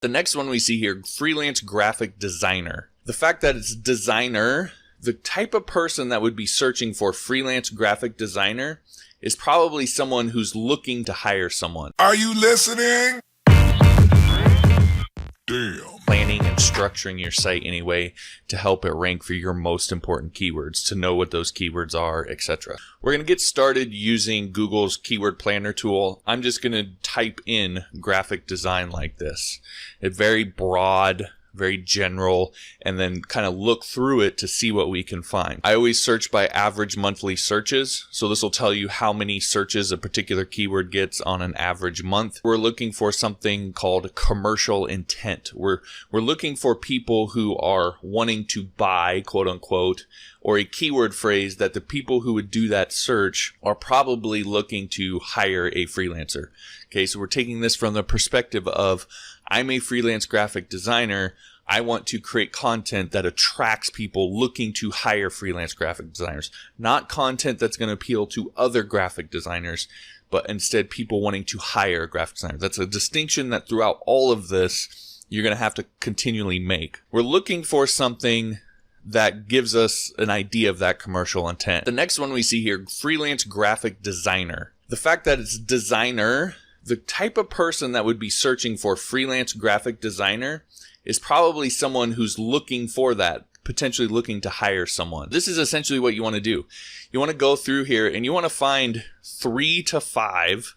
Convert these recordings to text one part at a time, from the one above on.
The next one we see here, freelance graphic designer. The fact that it's designer, the type of person that would be searching for freelance graphic designer is probably someone who's looking to hire someone. Are you listening? Damn. Planning and structuring your site anyway to help it rank for your most important keywords, to know what those keywords are, etc. We're going to get started using Google's keyword planner tool. I'm just going to type in graphic design like this. It's very broad, very general, and then kind of look through it to see what we can find. I always search by average monthly searches, so this will tell you how many searches a particular keyword gets on an average month. We're looking for something called commercial intent. We're looking for people who are wanting to buy, quote unquote, or a keyword phrase that the people who would do that search are probably looking to hire a freelancer. Okay, so we're taking this from the perspective of, I'm a freelance graphic designer. I want to create content that attracts people looking to hire freelance graphic designers, not content that's going to appeal to other graphic designers, but instead people wanting to hire a graphic designer. That's a distinction that throughout all of this, you're going to have to continually make. We're looking for something that gives us an idea of that commercial intent. The next one we see here, freelance graphic designer. The fact that it's designer, the type of person that would be searching for freelance graphic designer is probably someone who's looking for that, potentially looking to hire someone. This is essentially what you want to do. You want to go through here and you want to find 3 to 5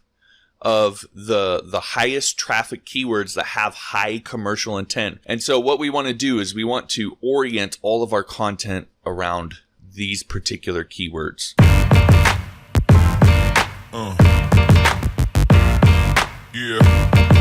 of the highest traffic keywords that have high commercial intent. And so what we want to do is we want to orient all of our content around these particular keywords. Yeah.